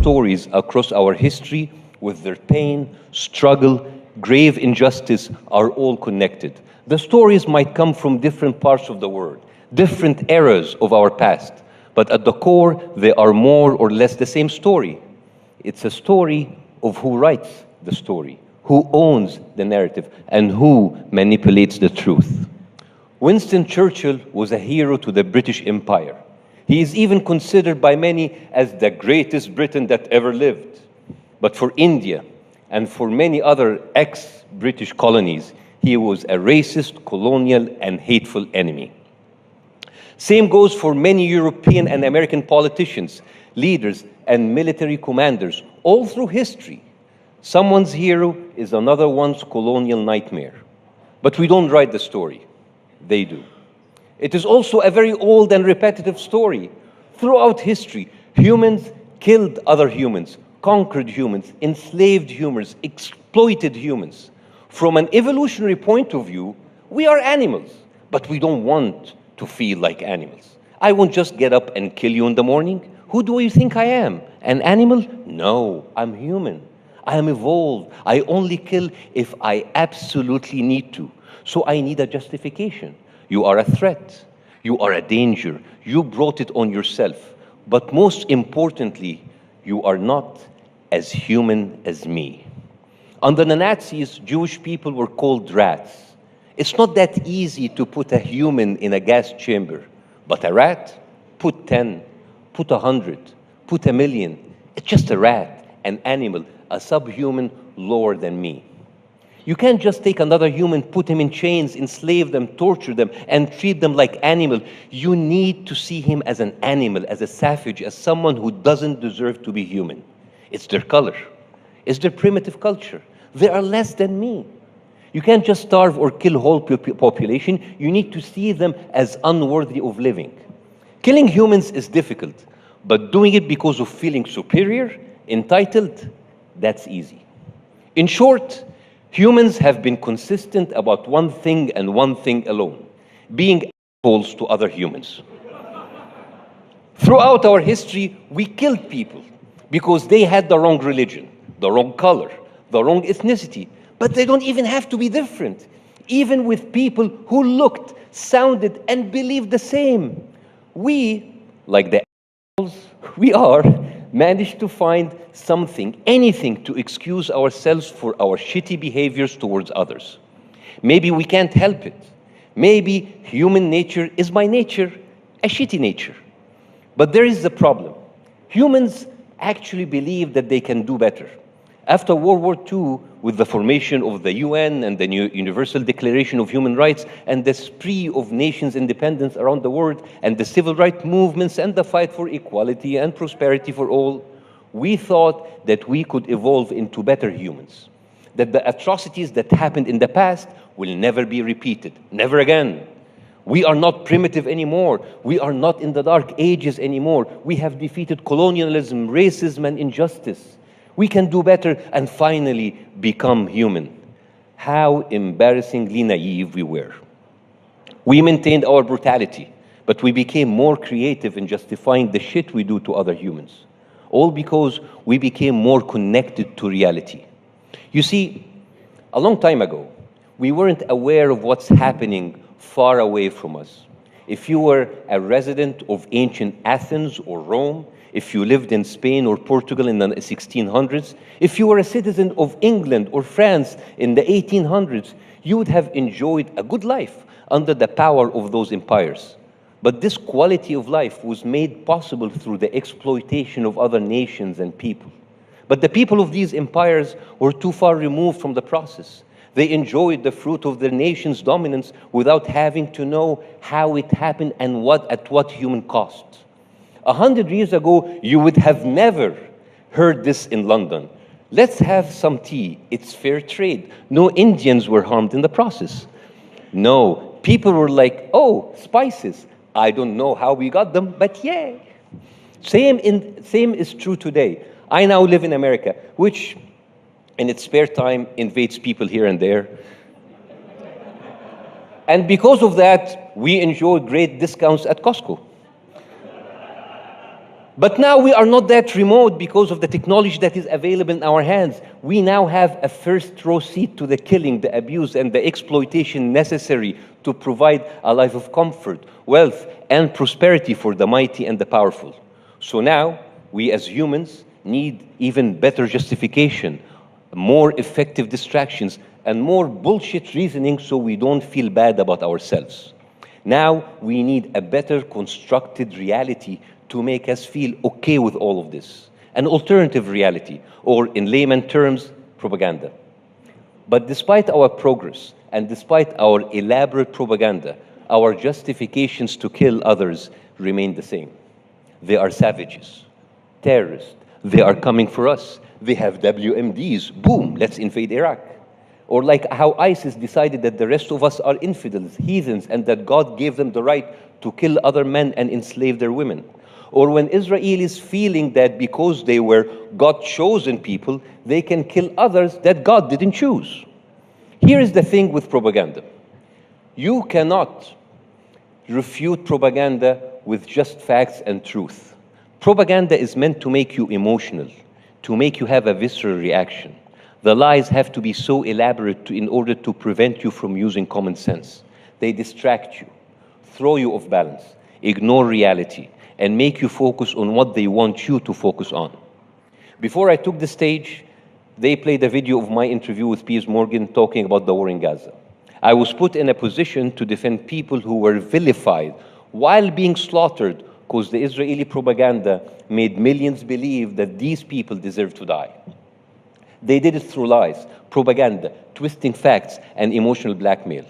stories across our history, with their pain, struggle, grave injustice, are all connected. The stories might come from different parts of the world, different eras of our past, but at the core, they are more or less the same story. It's a story of who writes the story, who owns the narrative, and who manipulates the truth. Winston Churchill was a hero to the British Empire. He is even considered by many as the greatest Briton that ever lived. But for India and for many other ex-British colonies, he was a racist, colonial, and hateful enemy. Same goes for many European and American politicians, leaders, and military commanders, all through history. Someone's hero is another one's colonial nightmare. But we don't write the story. They do. It is also a very old and repetitive story. Throughout history, humans killed other humans, conquered humans, enslaved humans, exploited humans. From an evolutionary point of view, we are animals, but we don't want to feel like animals. I won't just get up and kill you in the morning. Who do you think I am? An animal? No, I'm human. I am evolved. I only kill if I absolutely need to. So I need a justification. You are a threat. You are a danger. You brought it on yourself. But most importantly, you are not as human as me. Under the Nazis, Jewish people were called rats. It's not that easy to put a human in a gas chamber, but a rat, put 10, put 100, put 1,000,000. It's just a rat, an animal, a subhuman lower than me. You can't just take another human, put him in chains, enslave them, torture them, and treat them like animals. You need to see him as an animal, as a savage, as someone who doesn't deserve to be human. It's their color. It's their primitive culture. They are less than me. You can't just starve or kill whole population. You need to see them as unworthy of living. Killing humans is difficult, but doing it because of feeling superior, entitled, that's easy. In short, humans have been consistent about one thing and one thing alone: being assholes to other humans. Throughout our history, we killed people because they had the wrong religion, the wrong color, the wrong ethnicity. But they don't even have to be different. Even with people who looked, sounded, and believed the same. We, like the assholes we are, managed to find something, anything, to excuse ourselves for our shitty behaviors towards others. Maybe we can't help it. Maybe human nature is by nature a shitty nature. But there is a problem. Humans actually believe that they can do better. After World War II, with the formation of the UN and the Universal Declaration of Human Rights and the spree of nations' independence around the world and the civil rights movements and the fight for equality and prosperity for all, we thought that we could evolve into better humans, that the atrocities that happened in the past will never be repeated, never again. We are not primitive anymore. We are not in the dark ages anymore. We have defeated colonialism, racism, and injustice. We can do better and finally become human. How embarrassingly naive we were. We maintained our brutality, but we became more creative in justifying the shit we do to other humans. All because we became more connected to reality. You see, a long time ago, we weren't aware of what's happening far away from us. If you were a resident of ancient Athens or Rome, if you lived in Spain or Portugal in the 1600s, if you were a citizen of England or France in the 1800s, you would have enjoyed a good life under the power of those empires. But this quality of life was made possible through the exploitation of other nations and people. But the people of these empires were too far removed from the process. They enjoyed the fruit of their nation's dominance without having to know how it happened and at what human cost. 100 years ago, you would have never heard this in London. Let's have some tea. It's fair trade. No Indians were harmed in the process. No, people were like, oh, spices. I don't know how we got them, but yay. Same is true today. I now live in America, which in its spare time invades people here and there. And because of that, we enjoy great discounts at Costco. But now we are not that remote because of the technology that is available in our hands. We now have a first row seat to the killing, the abuse, and the exploitation necessary to provide a life of comfort, wealth, and prosperity for the mighty and the powerful. So now, we as humans need even better justification, more effective distractions, and more bullshit reasoning so we don't feel bad about ourselves. Now, we need a better constructed reality to make us feel okay with all of this. An alternative reality, or in layman terms, propaganda. But despite our progress, and despite our elaborate propaganda, our justifications to kill others remain the same. They are savages, terrorists. They are coming for us. They have WMDs. Boom, let's invade Iraq. Or like how ISIS decided that the rest of us are infidels, heathens, and that God gave them the right to kill other men and enslave their women. Or when Israelis feeling that because they were God-chosen people, they can kill others that God didn't choose. Here is the thing with propaganda. You cannot refute propaganda with just facts and truth. Propaganda is meant to make you emotional, to make you have a visceral reaction. The lies have to be so elaborate in order to prevent you from using common sense. They distract you, throw you off balance, ignore reality, and make you focus on what they want you to focus on. Before I took the stage, they played a video of my interview with Piers Morgan talking about the war in Gaza. I was put in a position to defend people who were vilified while being slaughtered because the Israeli propaganda made millions believe that these people deserve to die. They did it through lies, propaganda, twisting facts, and emotional blackmail.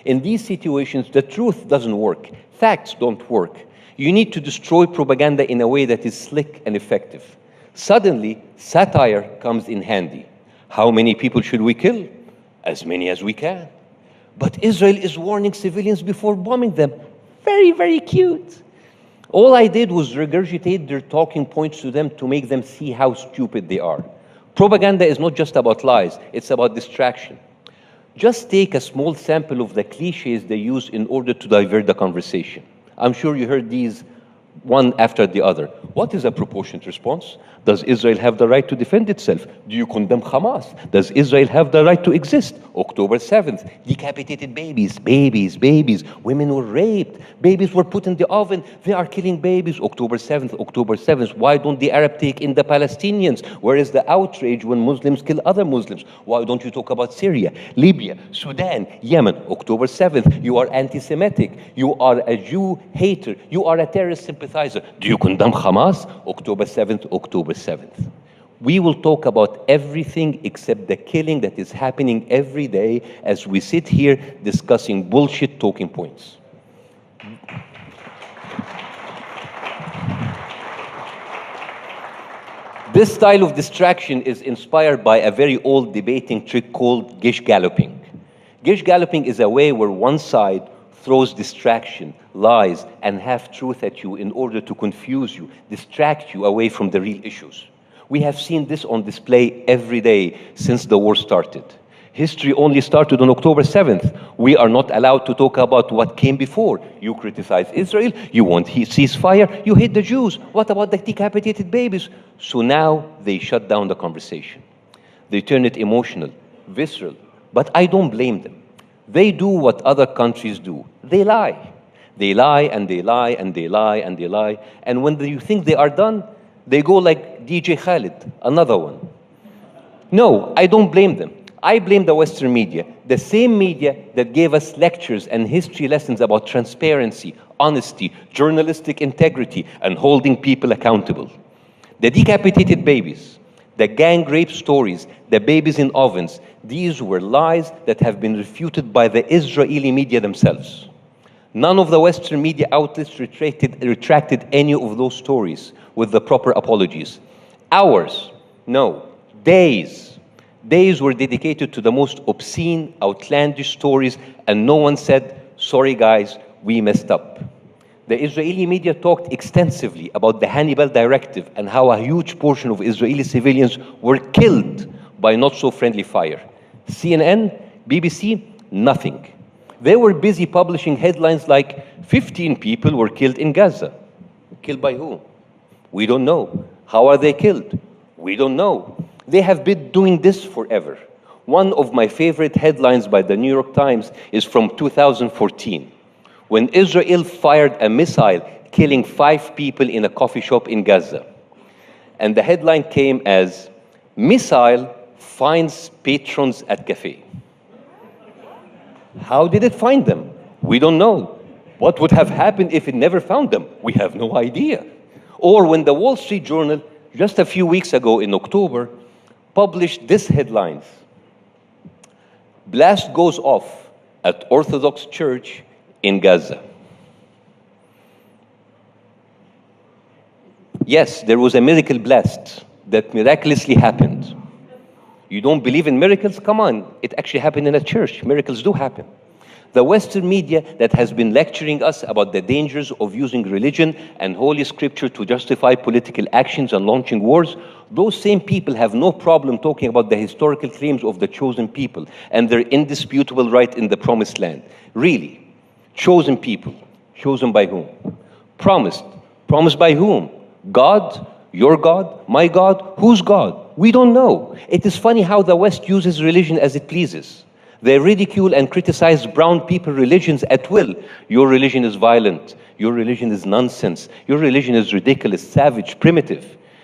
In these situations, the truth doesn't work. Facts don't work. You need to destroy propaganda in a way that is slick and effective. Suddenly, satire comes in handy. How many people should we kill? As many as we can. But Israel is warning civilians before bombing them. Very, very cute. All I did was regurgitate their talking points to them to make them see how stupid they are. Propaganda is not just about lies, it's about distraction. Just take a small sample of the cliches they use in order to divert the conversation. I'm sure you heard these one after the other. What is a proportionate response? Does Israel have the right to defend itself? Do you condemn Hamas? Does Israel have the right to exist? October 7th, decapitated babies, babies. Women were raped. Babies were put in the oven. They are killing babies. October 7th. Why don't the Arab take in the Palestinians? Where is the outrage when Muslims kill other Muslims? Why don't you talk about Syria, Libya, Sudan, Yemen? October 7th, you are anti-Semitic. You are a Jew hater. You are a terrorist sympathizer. Do you condemn Hamas? October 7th. We will talk about everything except the killing that is happening every day as we sit here discussing bullshit talking points. This style of distraction is inspired by a very old debating trick called gish galloping. Gish galloping is a way where one side throws distraction, lies, and half-truth at you in order to confuse you, distract you away from the real issues. We have seen this on display every day since the war started. History only started on October 7th. We are not allowed to talk about what came before. You criticize Israel, you want ceasefire, you hate the Jews. What about the decapitated babies? So now they shut down the conversation. They turn it emotional, visceral, but I don't blame them. They do what other countries do. They lie. They lie and they lie and they lie and they lie. And when you think they are done, they go like DJ Khaled, another one. No, I don't blame them. I blame the Western media, the same media that gave us lectures and history lessons about transparency, honesty, journalistic integrity, and holding people accountable. The decapitated babies, the gang rape stories, the babies in ovens, these were lies that have been refuted by the Israeli media themselves. None of the Western media outlets retracted any of those stories with the proper apologies. Hours, no, days. Days were dedicated to the most obscene, outlandish stories, and no one said, sorry guys, we messed up. The Israeli media talked extensively about the Hannibal Directive and how a huge portion of Israeli civilians were killed by not-so-friendly fire. CNN, BBC, nothing. They were busy publishing headlines like 15 people were killed in Gaza. Killed by who? We don't know. How are they killed? We don't know. They have been doing this forever. One of my favorite headlines by the New York Times is from 2014, when Israel fired a missile killing 5 people in a coffee shop in Gaza. And the headline came as, "Missile finds patrons at cafe." How did it find them? We don't know. What would have happened if it never found them? We have no idea. Or when the Wall Street Journal, just a few weeks ago in October, published this headlines: "Blast goes off at Orthodox Church in Gaza." Yes, there was a miracle blast that miraculously happened. You don't believe in miracles? Come on, it actually happened in a church. Miracles do happen. The Western media that has been lecturing us about the dangers of using religion and Holy Scripture to justify political actions and launching wars, those same people have no problem talking about the historical claims of the chosen people and their indisputable right in the promised land. Really, chosen people. Chosen by whom? Promised. Promised by whom? God? Your God? My God? Whose God? We don't know. It is funny how the West uses religion as it pleases. They ridicule and criticize brown people religions at will. Your religion is violent. Your religion is nonsense. Your religion is ridiculous, savage, primitive.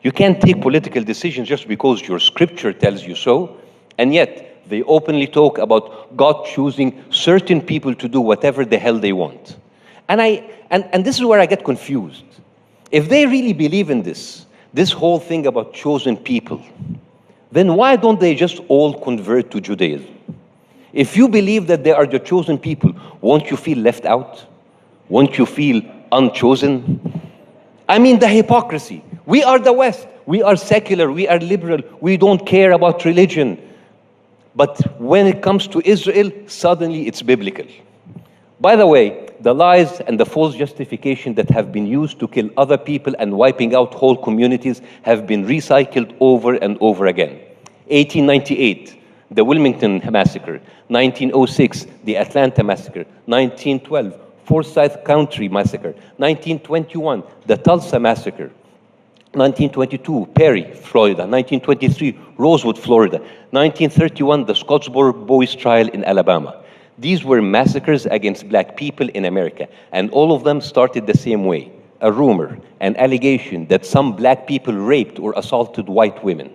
You can't take political decisions just because your scripture tells you so. And yet, they openly talk about God choosing certain people to do whatever the hell they want. And this is where I get confused. If they really believe in this whole thing about chosen people, then why don't they just all convert to Judaism? If you believe that they are the chosen people, won't you feel left out? Won't you feel unchosen? I mean, the hypocrisy. We are the West. We are secular. We are liberal. We don't care about religion. But when it comes to Israel, suddenly it's biblical. By the way, the lies and the false justification that have been used to kill other people and wiping out whole communities have been recycled over and over again. 1898, the Wilmington Massacre. 1906, the Atlanta Massacre. 1912, Forsyth County Massacre. 1921, the Tulsa Massacre. 1922, Perry, Florida. 1923, Rosewood, Florida. 1931, the Scottsboro Boys Trial in Alabama. These were massacres against black people in America, and all of them started the same way. A rumor, an allegation that some black people raped or assaulted white women.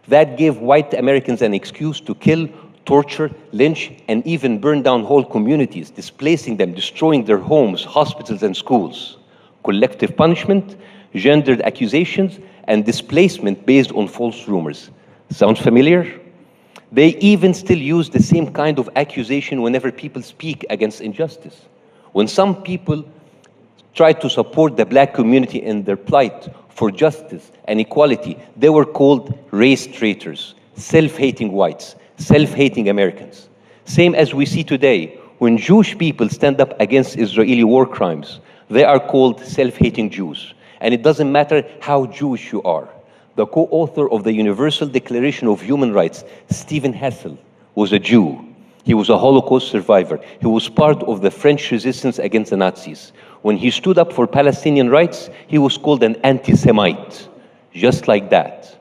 That gave white Americans an excuse to kill, torture, lynch, and even burn down whole communities, displacing them, destroying their homes, hospitals, and schools. Collective punishment, gendered accusations, and displacement based on false rumors. Sounds familiar? They even still use the same kind of accusation whenever people speak against injustice. When some people try to support the black community in their plight for justice and equality, they were called race traitors, self-hating whites, self-hating Americans. Same as we see today, when Jewish people stand up against Israeli war crimes, they are called self-hating Jews. And it doesn't matter how Jewish you are. The co-author of the Universal Declaration of Human Rights, Stephen Hessel, was a Jew. He was a Holocaust survivor. He was part of the French resistance against the Nazis. When he stood up for Palestinian rights, he was called an anti-Semite, just like that.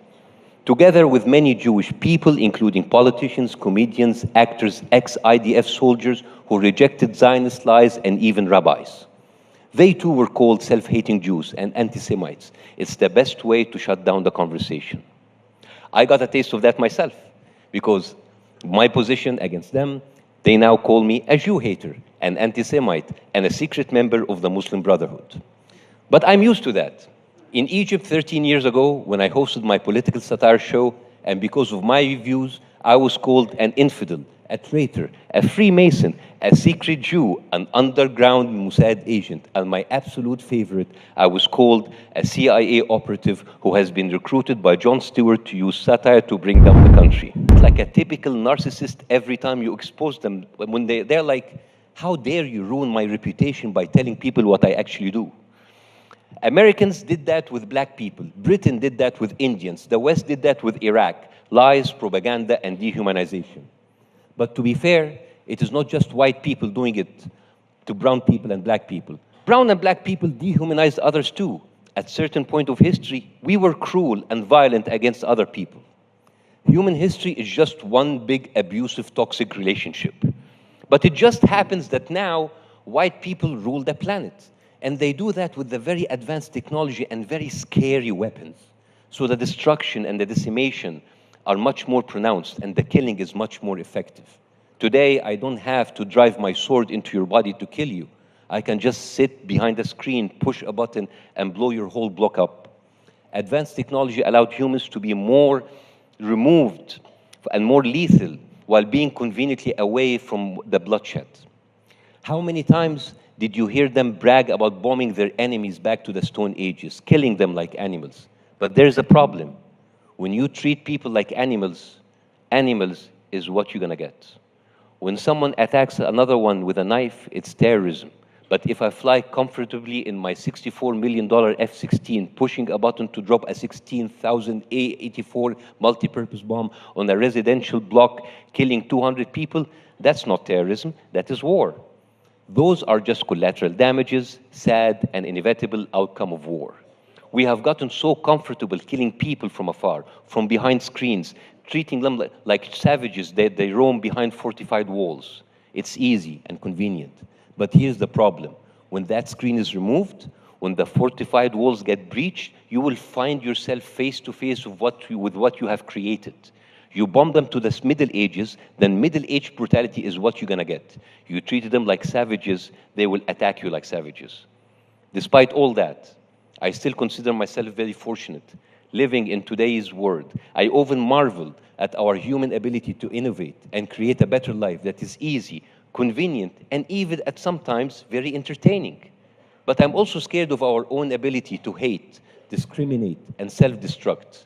Together with many Jewish people, including politicians, comedians, actors, ex-IDF soldiers who rejected Zionist lies, and even rabbis. They too were called self-hating Jews and anti-Semites. It's the best way to shut down the conversation. I got a taste of that myself, because my position against them, they now call me a Jew hater, an anti-Semite, and a secret member of the Muslim Brotherhood. But I'm used to that. In Egypt 13 years ago, when I hosted my political satire show, and because of my views, I was called an infidel, a traitor, a Freemason, a secret Jew, an underground Mossad agent, and my absolute favorite, I was called a CIA operative who has been recruited by Jon Stewart to use satire to bring down the country. It's like a typical narcissist every time you expose them. When they're like, how dare you ruin my reputation by telling people what I actually do? Americans did that with black people. Britain did that with Indians. The West did that with Iraq. Lies, propaganda, and dehumanization. But to be fair, it is not just white people doing it to brown people and black people. Brown and black people dehumanize others too. at certain point of history, we were cruel and violent against other people. Human history is just one big abusive, toxic relationship. But it just happens that now white people rule the planet. And they do that with the very advanced technology and very scary weapons. So the destruction and the decimation are much more pronounced and the killing is much more effective. Today, I don't have to drive my sword into your body to kill you. I can just sit behind a screen, push a button, and blow your whole block up. Advanced technology allowed humans to be more removed and more lethal while being conveniently away from the bloodshed. How many times did you hear them brag about bombing their enemies back to the Stone Ages, killing them like animals? But there's a problem. When you treat people like animals, animals is what you're gonna get. When someone attacks another one with a knife, it's terrorism. But if I fly comfortably in my $64 million F-16, pushing a button to drop a 16,000 A-84 multi-purpose bomb on a residential block, killing 200 people, that's not terrorism, that is war. Those are just collateral damages, sad and inevitable outcome of war. We have gotten so comfortable killing people from afar, from behind screens, treating them like savages that they roam behind fortified walls. It's easy and convenient. But here's the problem. When that screen is removed, when the fortified walls get breached, you will find yourself face to face with what you have created. You bomb them to the Middle Ages, then Middle Age brutality is what you're gonna get. You treated them like savages, they will attack you like savages. Despite all that, I still consider myself very fortunate living in today's world. I often marvel at our human ability to innovate and create a better life that is easy, convenient, and even at sometimes very entertaining. But I'm also scared of our own ability to hate, discriminate, and self-destruct.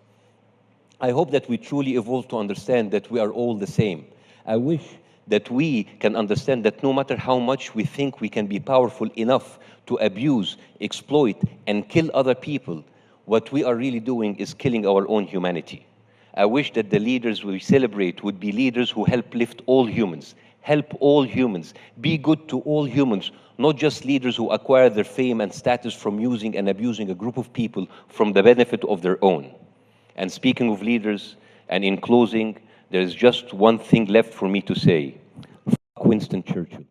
I hope that we truly evolve to understand that we are all the same. I wish that we can understand that no matter how much we think we can be powerful enough to abuse, exploit, and kill other people, what we are really doing is killing our own humanity. I wish that the leaders we celebrate would be leaders who help lift all humans, help all humans, be good to all humans, not just leaders who acquire their fame and status from using and abusing a group of people from the benefit of their own. And speaking of leaders, and in closing, there is just one thing left for me to say. Fuck Winston Churchill.